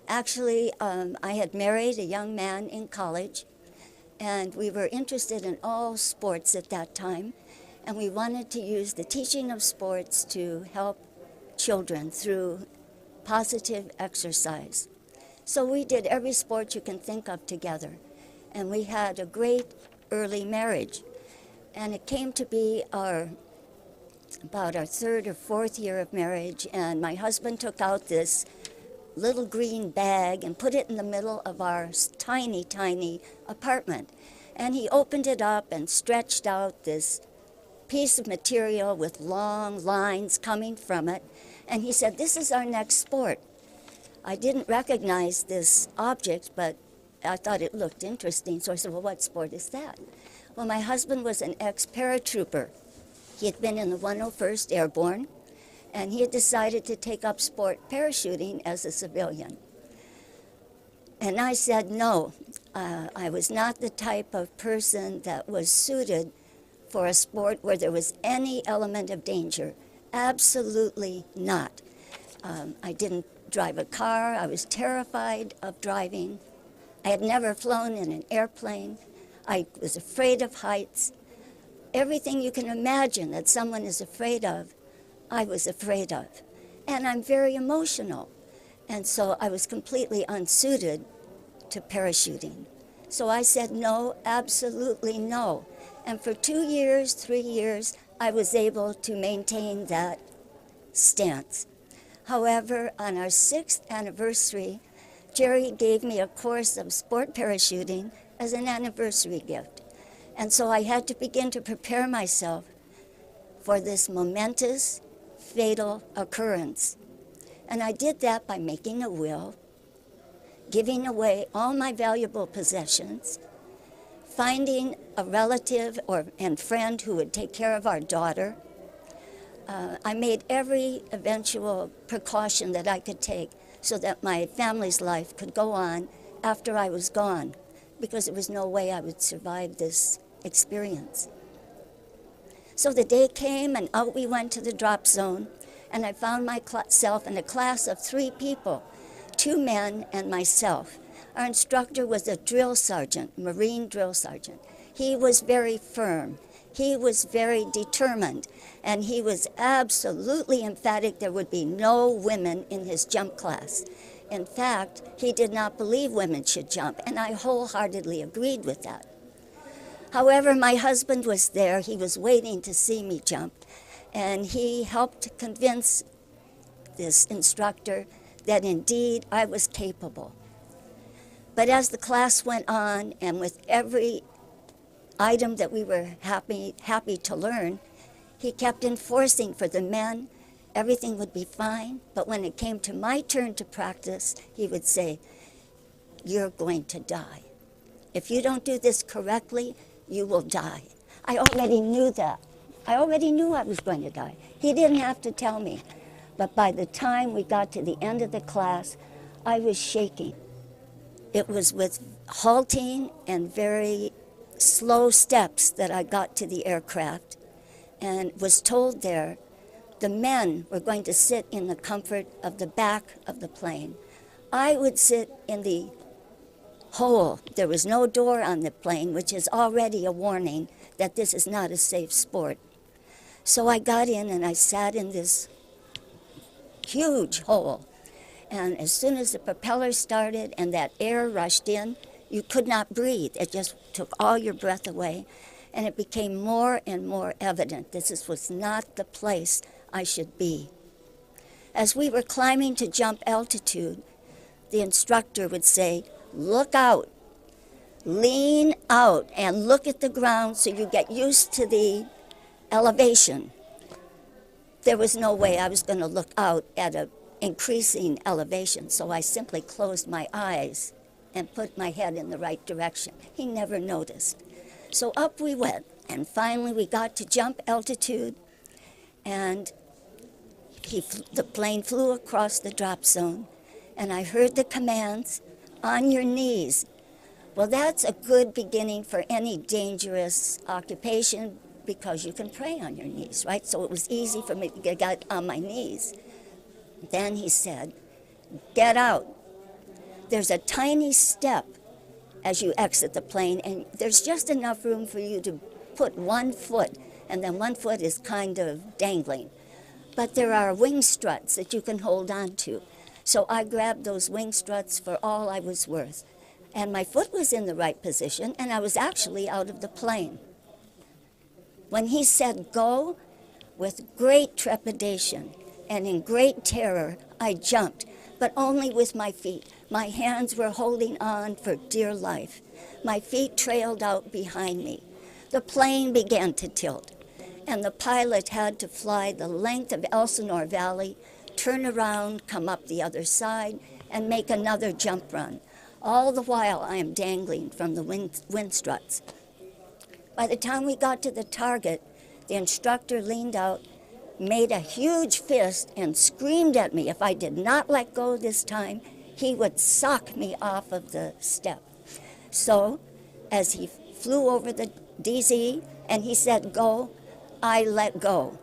Actually, I had married a young man in college, and we were interested in all sports at that time, and we wanted to use the teaching of sports to help children through positive exercise. So we did every sport you can think of together, and we had a great early marriage. And it came to be about our third or fourth year of marriage, and my husband took out this little green bag and put it in the middle of our tiny, tiny apartment. And he opened it up and stretched out this piece of material with long lines coming from it. And he said, "This is our next sport." I didn't recognize this object, but I thought it looked interesting. So I said, "Well, what sport is that?" Well, my husband was an ex-paratrooper. He had been in the 101st Airborne, and he had decided to take up sport parachuting as a civilian. And I said no. I was not the type of person that was suited for a sport where there was any element of danger. Absolutely not. I didn't drive a car. I was terrified of driving. I had never flown in an airplane. I was afraid of heights. Everything you can imagine that someone is afraid of, I was afraid of. And I'm very emotional. And so I was completely unsuited to parachuting. So I said no, absolutely no. And for 2 years, 3 years, I was able to maintain that stance. However, on our 6th anniversary, Jerry gave me a course of sport parachuting as an anniversary gift. And so I had to begin to prepare myself for this momentous, fatal occurrence. And I did that by making a will, giving away all my valuable possessions, finding a relative and friend who would take care of our daughter. I made every eventual precaution that I could take so that my family's life could go on after I was gone, because there was no way I would survive this experience. So the day came, and out we went to the drop zone, and I found myself in a class of 3 people, 2 men and myself. Our instructor was a drill sergeant, Marine drill sergeant. He was very firm. He was very determined, and he was absolutely emphatic there would be no women in his jump class. In fact, he did not believe women should jump, and I wholeheartedly agreed with that. However, my husband was there. He was waiting to see me jump, and he helped convince this instructor that indeed I was capable. But as the class went on, and with every item that we were happy to learn, he kept enforcing for the men everything would be fine. But when it came to my turn to practice, he would say, "You're going to die. If you don't do this correctly, you will die." I already knew that. I already knew I was going to die. He didn't have to tell me. But by the time we got to the end of the class, I was shaking. It was with halting and very slow steps that I got to the aircraft, and was told there the men were going to sit in the comfort of the back of the plane. I would sit in the hole. There was no door on the plane, which is already a warning that this is not a safe sport. So I got in and I sat in this huge hole. And as soon as the propeller started and that air rushed in, you could not breathe. It just took all your breath away. And it became more and more evident this was not the place I should be. As we were climbing to jump altitude, the instructor would say, "Look out, lean out, and look at the ground so you get used to the elevation." There was no way I was going to look out at an increasing elevation, so I simply closed my eyes and put my head in the right direction. He never noticed. So up we went, and finally we got to jump altitude, and the plane flew across the drop zone, and I heard the commands, "On your knees." Well, that's a good beginning for any dangerous occupation, because you can pray on your knees, right? So it was easy for me to get on my knees. Then he said, "Get out." there's a tiny step as you exit the plane, and there's just enough room for you to put 1 foot, and then 1 foot is kind of dangling. But there are wing struts that you can hold on to. So I grabbed those wing struts for all I was worth. And my foot was in the right position, and I was actually out of the plane. When he said go, with great trepidation and in great terror, I jumped, but only with my feet. My hands were holding on for dear life. My feet trailed out behind me. The plane began to tilt, and the pilot had to fly the length of Elsinore Valley, turn around, come up the other side, and make another jump run. All the while, I am dangling from the wind struts. By the time we got to the target, the instructor leaned out, made a huge fist, and screamed at me if I did not let go this time, he would sock me off of the step. So, as he flew over the DZ and he said, go, I let go.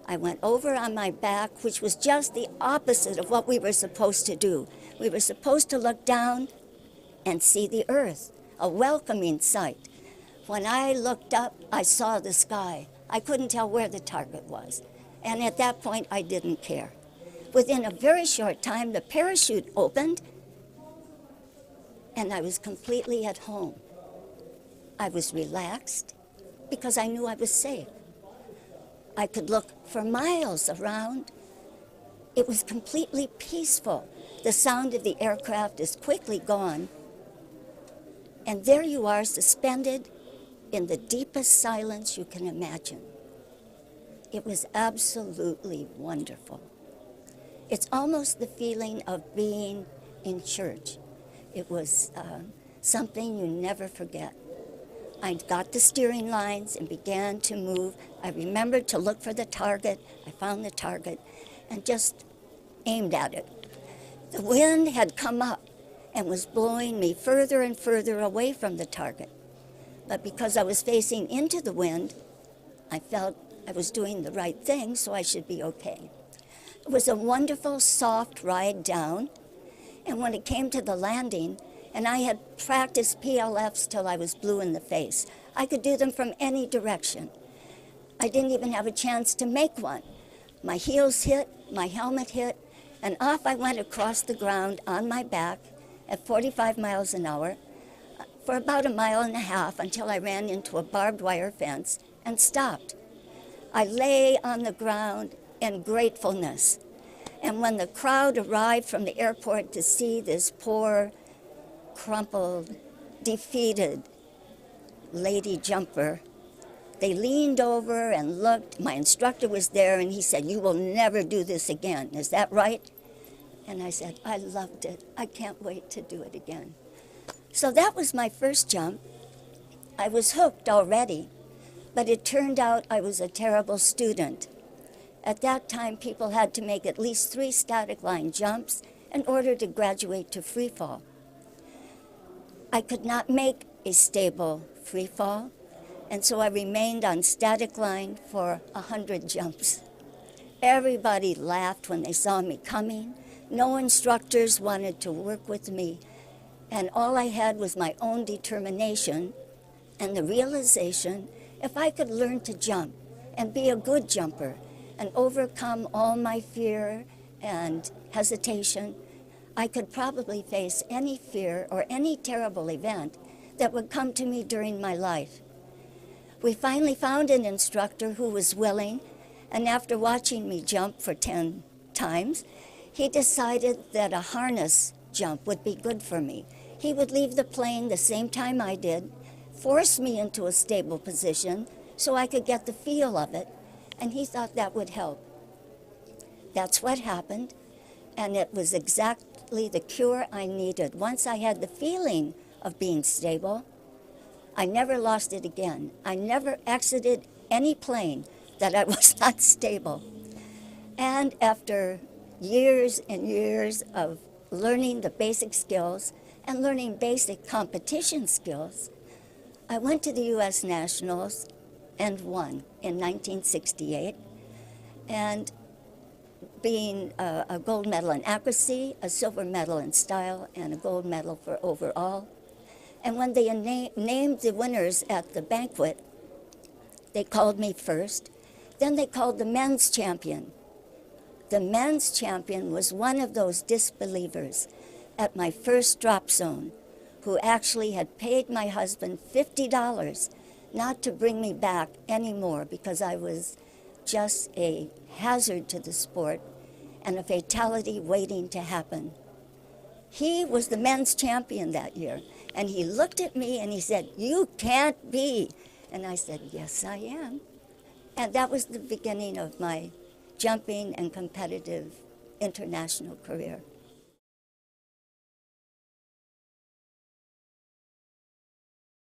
I went over on my back, which was just the opposite of what we were supposed to do. We were supposed to look down and see the earth, a welcoming sight. When I looked up, I saw the sky. I couldn't tell where the target was. And at that point, I didn't care. Within a very short time, the parachute opened, and I was completely at home. I was relaxed because I knew I was safe. I could look for miles around. It was completely peaceful. The sound of the aircraft is quickly gone. And there you are, suspended in the deepest silence you can imagine. It was absolutely wonderful. It's almost the feeling of being in church. It was something you never forget. I got the steering lines and began to move. I remembered to look for the target. I found the target and just aimed at it. The wind had come up and was blowing me further and further away from the target. But because I was facing into the wind, I felt I was doing the right thing, so I should be okay. It was a wonderful, soft ride down, and when it came to the landing, and I had practiced PLFs till I was blue in the face. I could do them from any direction. I didn't even have a chance to make one. My heels hit, my helmet hit, and off I went across the ground on my back at 45 miles an hour for about 1.5 miles until I ran into a barbed wire fence and stopped. I lay on the ground in gratefulness. And when the crowd arrived from the airport to see this poor, crumpled, defeated lady jumper, they leaned over and looked. My instructor was there, and he said, "You will never do this again. Is that right?" And I said, "I loved it. I can't wait to do it again." So that was my first jump. I was hooked already, but it turned out I was a terrible student. At that time, people had to make at least 3 static line jumps in order to graduate to free fall. I could not make a stable free fall, and so I remained on static line for 100 jumps. Everybody laughed when they saw me coming. No instructors wanted to work with me, and all I had was my own determination and the realization if I could learn to jump and be a good jumper and overcome all my fear and hesitation, I could probably face any fear or any terrible event that would come to me during my life. We finally found an instructor who was willing, and after watching me jump for 10 times, he decided that a harness jump would be good for me. He would leave the plane the same time I did, force me into a stable position so I could get the feel of it, and he thought that would help. That's what happened, and it was exactly the cure I needed. Once I had the feeling of being stable, I never lost it again. I never exited any plane that I was not stable. And after years and years of learning the basic skills and learning basic competition skills, I went to the U.S. Nationals and won in 1968. And being a gold medal in accuracy, a silver medal in style, and a gold medal for overall. And when they named the winners at the banquet, they called me first. Then they called the men's champion. The men's champion was one of those disbelievers at my first drop zone who actually had paid my husband $50 not to bring me back anymore because I was just a hazard to the sport and a fatality waiting to happen. He was the men's champion that year, and he looked at me and he said, "You can't be." And I said, "Yes, I am." And that was the beginning of my jumping and competitive international career.